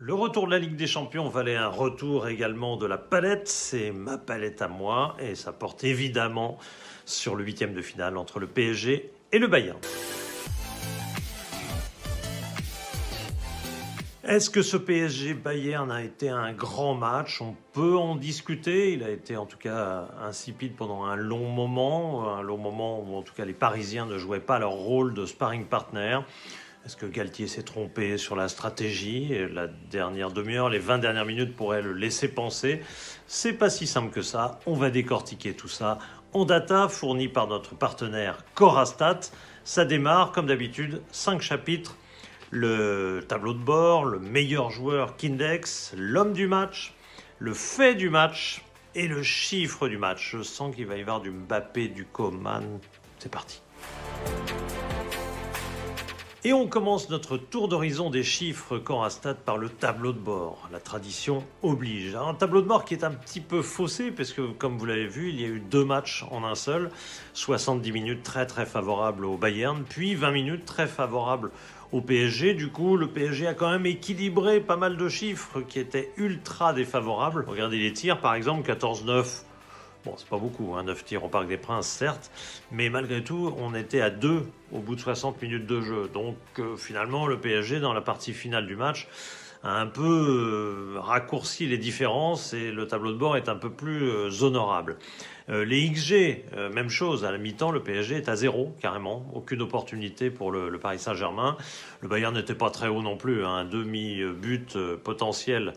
Le retour de la Ligue des Champions valait un retour également de la palette. C'est ma palette à moi et ça porte évidemment sur le huitième de finale entre le PSG et le Bayern. Est-ce que ce PSG-Bayern a été un grand match? On peut en discuter. Il a été en tout cas insipide pendant un long moment où en tout cas les Parisiens ne jouaient pas leur rôle de sparring partner. Est-ce que Galtier s'est trompé sur la stratégie? La dernière demi-heure, les 20 dernières minutes pourraient le laisser penser. C'est pas si simple que ça. On va décortiquer tout ça en data fournie par notre partenaire Corastat. Ça démarre, comme d'habitude, 5 chapitres. Le tableau de bord, le meilleur joueur Kindex, l'homme du match, le fait du match et le chiffre du match. Je sens qu'il va y avoir du Mbappé, du Coman. C'est parti. Et on commence notre tour d'horizon des chiffres Corastat par le tableau de bord. La tradition oblige. Un tableau de bord qui est un petit peu faussé, parce que comme vous l'avez vu, il y a eu 2 matchs en un seul. 70 minutes très très favorables au Bayern, puis 20 minutes très favorables au PSG. Du coup, le PSG a quand même équilibré pas mal de chiffres qui étaient ultra défavorables. Regardez les tirs, par exemple, 14-9. Bon, c'est pas beaucoup, 9 tirs au Parc des Princes, certes, mais malgré tout, on était à 2 au bout de 60 minutes de jeu. Donc finalement, le PSG, dans la partie finale du match, a un peu raccourci les différences et le tableau de bord est un peu plus honorable. Les XG, même chose, à la mi-temps, le PSG est à 0, carrément. Aucune opportunité pour le Paris Saint-Germain. Le Bayern n'était pas très haut non plus, un demi-but potentiel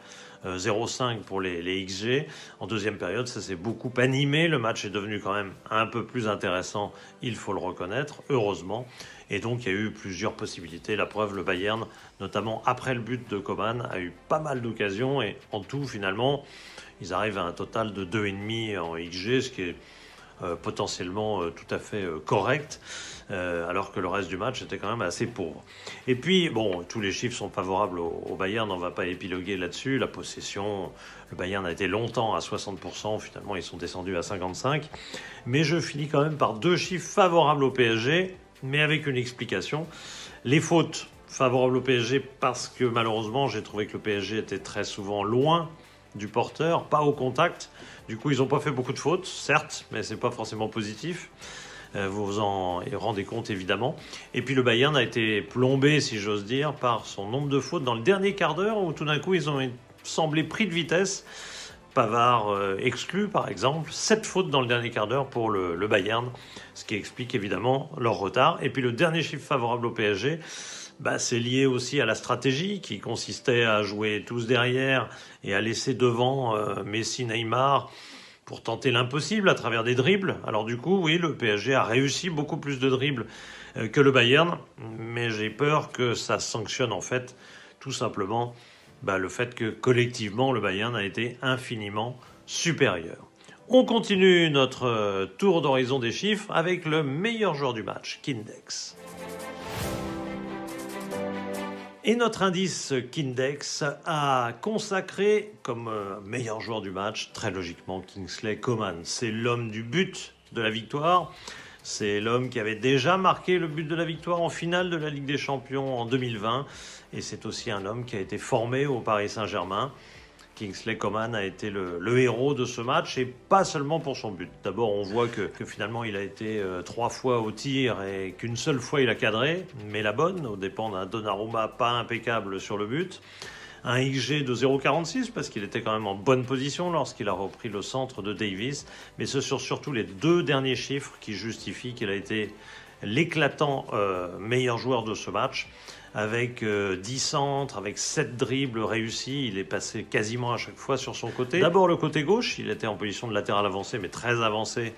0,5 pour les XG. En deuxième période, ça s'est beaucoup animé. Le match est devenu quand même un peu plus intéressant, il faut le reconnaître, heureusement. Et donc, il y a eu plusieurs possibilités. La preuve, le Bayern, notamment après le but de Coman, a eu pas mal d'occasions. Et en tout, finalement, ils arrivent à un total de 2,5 en XG, ce qui est potentiellement tout à fait correct, alors que le reste du match était quand même assez pauvre. Et puis, bon, tous les chiffres sont favorables au Bayern, on ne va pas épiloguer là-dessus. La possession, le Bayern a été longtemps à 60%, finalement ils sont descendus à 55%. Mais je finis quand même par 2 chiffres favorables au PSG, mais avec une explication. Les fautes favorables au PSG parce que malheureusement j'ai trouvé que le PSG était très souvent loin du porteur, pas au contact. Du coup, ils n'ont pas fait beaucoup de fautes, certes, mais c'est pas forcément positif. Vous vous en rendez compte, évidemment. Et puis le Bayern a été plombé, si j'ose dire, par son nombre de fautes dans le dernier quart d'heure, où tout d'un coup, ils ont semblé pris de vitesse. Pavard exclu, par exemple. 7 fautes dans le dernier quart d'heure pour le Bayern, ce qui explique évidemment leur retard. Et puis le dernier chiffre favorable au PSG, c'est lié aussi à la stratégie qui consistait à jouer tous derrière et à laisser devant Messi, Neymar pour tenter l'impossible à travers des dribbles. Alors du coup, oui, le PSG a réussi beaucoup plus de dribbles que le Bayern, mais j'ai peur que ça sanctionne en fait tout simplement le fait que collectivement le Bayern a été infiniment supérieur. On continue notre tour d'horizon des chiffres avec le meilleur joueur du match, Kindex. Et notre indice Kindex a consacré comme meilleur joueur du match, très logiquement, Kingsley Coman. C'est l'homme du but de la victoire. C'est l'homme qui avait déjà marqué le but de la victoire en finale de la Ligue des Champions en 2020. Et c'est aussi un homme qui a été formé au Paris Saint-Germain. Kingsley Coman a été le héros de ce match et pas seulement pour son but. D'abord, on voit que finalement, il a été 3 fois au tir et qu'une seule fois, il a cadré, mais la bonne, aux dépens d'un Donnarumma pas impeccable sur le but. Un XG de 0,46 parce qu'il était quand même en bonne position lorsqu'il a repris le centre de Davis. Mais ce sont surtout les 2 derniers chiffres qui justifient qu'il a été l'éclatant meilleur joueur de ce match. Avec 10 centres, avec 7 dribbles réussis, il est passé quasiment à chaque fois sur son côté. D'abord le côté gauche, il était en position de latéral avancé, mais très avancé.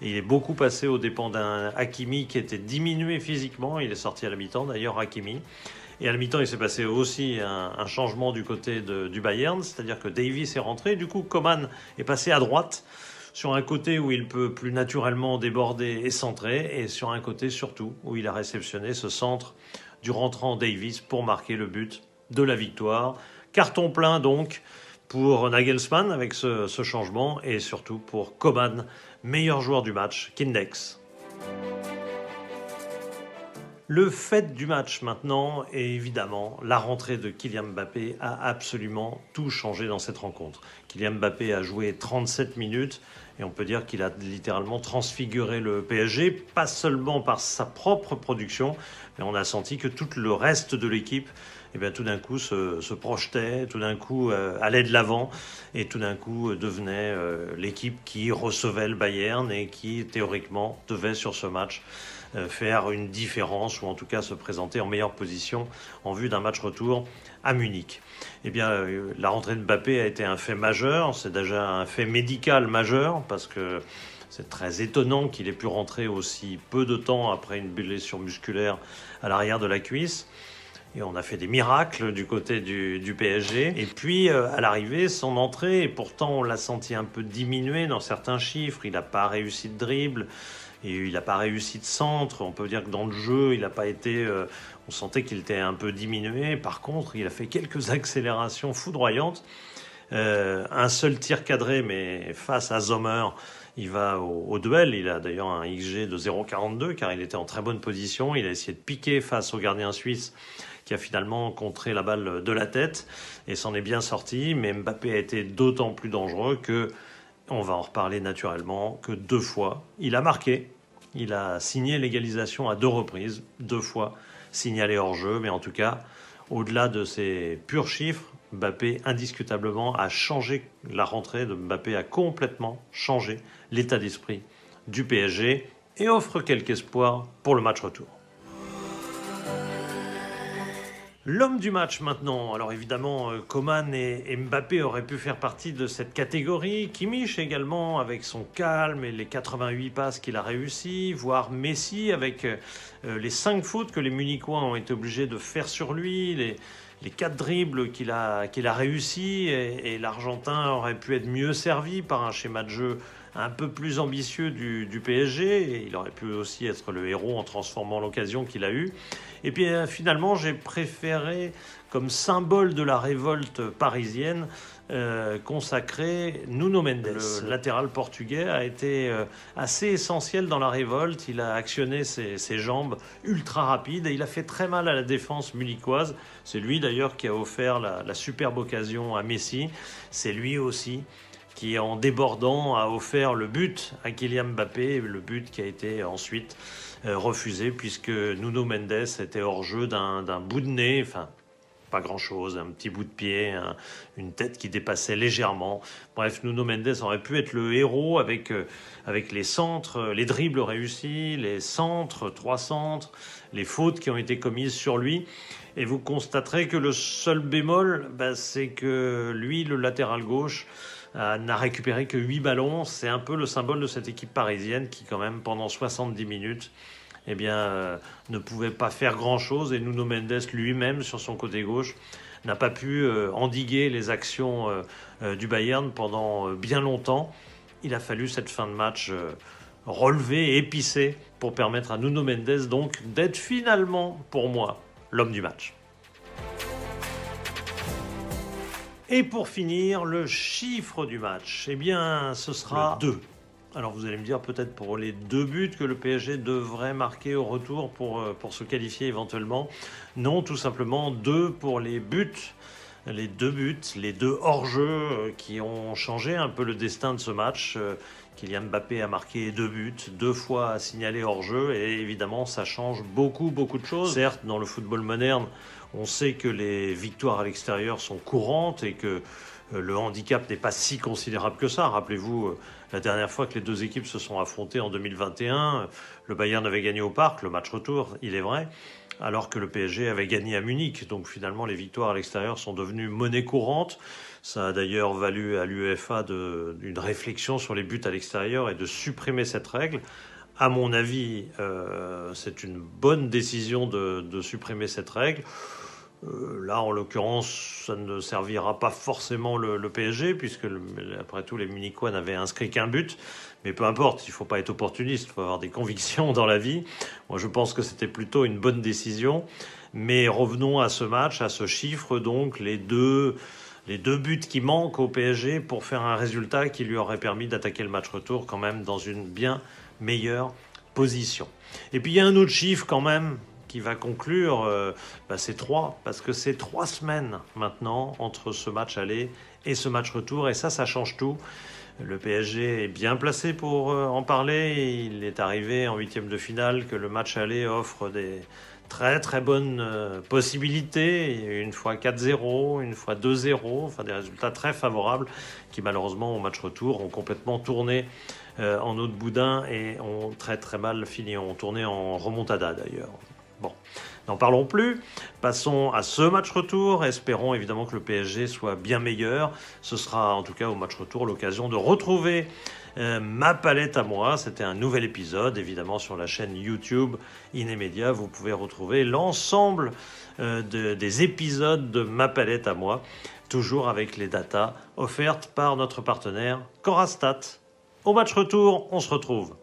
Et il est beaucoup passé aux dépens d'un Hakimi qui était diminué physiquement. Il est sorti à la mi-temps d'ailleurs, Hakimi. Et à la mi-temps, il s'est passé aussi un changement du côté du Bayern, c'est-à-dire que Davis est rentré. Du coup, Coman est passé à droite, sur un côté où il peut plus naturellement déborder et centrer, et sur un côté surtout où il a réceptionné ce centre du rentrant Davis pour marquer le but de la victoire. Carton plein donc pour Nagelsmann avec ce changement et surtout pour Coman, meilleur joueur du match, Kindex. Le fait du match maintenant, et évidemment, la rentrée de Kylian Mbappé a absolument tout changé dans cette rencontre. Kylian Mbappé a joué 37 minutes et on peut dire qu'il a littéralement transfiguré le PSG, pas seulement par sa propre production, mais on a senti que tout le reste de l'équipe, eh bien, tout d'un coup se projetait, tout d'un coup allait de l'avant et tout d'un coup devenait l'équipe qui recevait le Bayern et qui théoriquement devait sur ce match faire une différence ou en tout cas se présenter en meilleure position en vue d'un match retour à Munich. Eh bien, la rentrée de Mbappé a été un fait majeur, c'est déjà un fait médical majeur parce que c'est très étonnant qu'il ait pu rentrer aussi peu de temps après une blessure musculaire à l'arrière de la cuisse. Et on a fait des miracles du côté du PSG. Et puis, à l'arrivée, son entrée, et pourtant on l'a senti un peu diminué dans certains chiffres. Il n'a pas réussi de dribble, et il n'a pas réussi de centre. On peut dire que dans le jeu, il n'a pas été... on sentait qu'il était un peu diminué. Par contre, il a fait quelques accélérations foudroyantes. Un seul tir cadré, mais face à Sommer, il va au duel. Il a d'ailleurs un XG de 0,42 car il était en très bonne position. Il a essayé de piquer face au gardien suisse qui a finalement contré la balle de la tête et s'en est bien sorti. Mais Mbappé a été d'autant plus dangereux que, on va en reparler naturellement, que 2 fois, il a marqué. Il a signé l'égalisation à 2 reprises, 2 fois signalé hors jeu. Mais en tout cas, au-delà de ces purs chiffres, Mbappé, indiscutablement, a changé la rentrée de Mbappé, a complètement changé l'état d'esprit du PSG et offre quelques espoirs pour le match retour. L'homme du match maintenant, alors évidemment Coman et Mbappé auraient pu faire partie de cette catégorie, Kimmich également avec son calme et les 88 passes qu'il a réussi, voire Messi avec les 5 fautes que les Munichois ont été obligés de faire sur lui, les 4 dribbles qu'il a réussi et l'Argentin aurait pu être mieux servi par un schéma de jeu un peu plus ambitieux du PSG et il aurait pu aussi être le héros en transformant l'occasion qu'il a eue. Et puis finalement j'ai préféré comme symbole de la révolte parisienne consacrer Nuno Mendes. Le latéral portugais a été assez essentiel dans la révolte. Il a actionné ses jambes ultra rapides et il a fait très mal à la défense munichoise. C'est lui d'ailleurs qui a offert la superbe occasion à Messi. C'est lui aussi qui en débordant a offert le but à Kylian Mbappé, le but qui a été ensuite refusé puisque Nuno Mendes était hors jeu d'un bout de nez, enfin pas grand-chose, un petit bout de pied, une tête qui dépassait légèrement. Bref, Nuno Mendes aurait pu être le héros avec les centres, les dribbles réussis, les centres, 3 centres, les fautes qui ont été commises sur lui. Et vous constaterez que le seul bémol, c'est que lui, le latéral gauche, n'a récupéré que 8 ballons. C'est un peu le symbole de cette équipe parisienne qui, quand même, pendant 70 minutes, ne pouvait pas faire grand-chose. Et Nuno Mendes lui-même, sur son côté gauche, n'a pas pu endiguer les actions du Bayern pendant bien longtemps. Il a fallu cette fin de match relevée et épicée pour permettre à Nuno Mendes donc d'être finalement, pour moi, l'homme du match. Et pour finir, le chiffre du match, ce sera 2. Alors vous allez me dire peut-être pour les 2 buts que le PSG devrait marquer au retour pour se qualifier éventuellement. Non, tout simplement 2 pour les buts. Les 2 buts, les 2 hors-jeu qui ont changé un peu le destin de ce match. Kylian Mbappé a marqué 2 buts, 2 fois signalé hors-jeu et évidemment ça change beaucoup de choses. Certes, dans le football moderne, on sait que les victoires à l'extérieur sont courantes et que le handicap n'est pas si considérable que ça. Rappelez-vous, la dernière fois que les 2 équipes se sont affrontées en 2021, le Bayern avait gagné au Parc, le match retour, il est vrai, alors que le PSG avait gagné à Munich. Donc finalement, les victoires à l'extérieur sont devenues monnaie courante. Ça a d'ailleurs valu à l'UEFA une réflexion sur les buts à l'extérieur et de supprimer cette règle. À mon avis, c'est une bonne décision de supprimer cette règle. Là, en l'occurrence, ça ne servira pas forcément le PSG, puisque après tout, les Munichois n'avaient inscrit qu'un but. Mais peu importe, il ne faut pas être opportuniste, il faut avoir des convictions dans la vie. Moi, je pense que c'était plutôt une bonne décision. Mais revenons à ce match, à ce chiffre, donc, les deux buts qui manquent au PSG pour faire un résultat qui lui aurait permis d'attaquer le match retour quand même dans une bien meilleure position. Et puis, il y a un autre chiffre quand même qui va conclure ces 3, parce que c'est 3 semaines maintenant entre ce match aller et ce match retour, et ça change tout. Le PSG est bien placé pour en parler. Il est arrivé en 8e de finale que le match aller offre des très très bonnes possibilités. Une fois 4-0, une fois 2-0, enfin des résultats très favorables qui malheureusement au match retour ont complètement tourné en eau de boudin et ont très très mal fini, ont tourné en remontada d'ailleurs. Bon, n'en parlons plus. Passons à ce match retour. Espérons évidemment que le PSG soit bien meilleur. Ce sera en tout cas au match retour l'occasion de retrouver ma palette à moi. C'était un nouvel épisode, évidemment sur la chaîne YouTube Inémédia. Vous pouvez retrouver l'ensemble des épisodes de ma palette à moi, toujours avec les datas offertes par notre partenaire Corastat. Au match retour, on se retrouve.